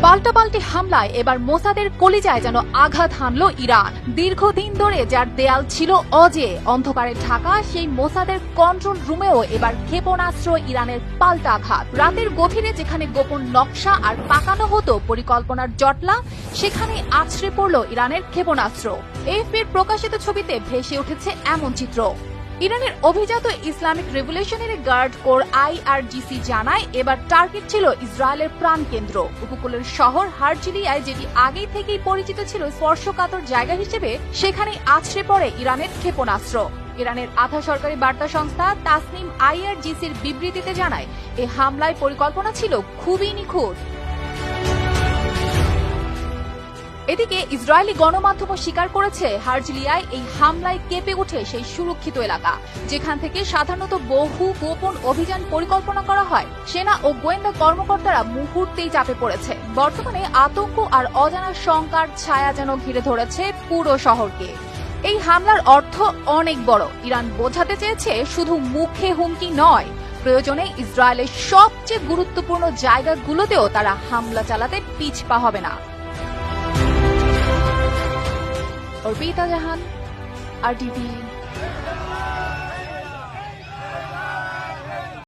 পাল্টাপাল্টি হামলায় এবার মোসাদের কলিজায় যেন আঘাত হানল ইরান। দীর্ঘদিন ধরে যার দেয়াল ছিল অজে অন্ধকারে ঢাকা, সেই মোসাদের কন্ট্রোল রুমেও এবার ক্ষেপণাস্ত্র ইরানের পাল্টা আঘাত। রাতের গভীরে যেখানে গোপন নকশা আর পাকানো হতো পরিকল্পনার জটলা, সেখানে আছড়ে পড়ল ইরানের ক্ষেপণাস্ত্র। এএফপির প্রকাশিত ছবিতে ভেসে উঠেছে এমন চিত্র। ইরানের অভিজাত Islamic revolutionary guard corps IRGC জানায়, এবার টার্গেট ছিল ইসরায়েলের প্রাণকেন্দ্র উপকূলের শহর হারজিলিয়ায়, যেটি আগেই থেকেই পরিচিত ছিল স্পর্শকাতর জায়গা হিসেবে। সেখানে আছড়ে পড়ে ইরানের ক্ষেপণাস্ত্র। ইরানের আধা সরকারি বার্তা সংস্থা তাসনিম আইআরজিসির বিবৃতিতে জানায়, এই হামলায় পরিকল্পনা ছিল খুবই নিখুঁত। এদিকে ইসরায়েলি গণমাধ্যমও স্বীকার করেছে, হারজিলিয়ায় এই হামলায় কেঁপে ওঠে সেই সুরক্ষিত এলাকা, যেখান থেকে সাধারণত বহু গোপন অভিযান পরিকল্পনা করা হয়। সেনা ও গোয়েন্দা কর্মকর্তারা মুহূর্তেই চাপে পড়েছে। বর্তমানে আতঙ্ক আর অজানা শঙ্কার ছায়া যেন ঘিরে ধরেছে পুরো শহরকে। এই হামলার অর্থ অনেক বড়। ইরান বোঝাতে চেয়েছে, শুধু মুখে হুমকি নয়, প্রয়োজনে ইসরায়েলের সবচেয়ে গুরুত্বপূর্ণ জায়গাগুলোতেও তারা হামলা চালাতে পিছপা হবে না। অর্পিতা জাহান, RTV।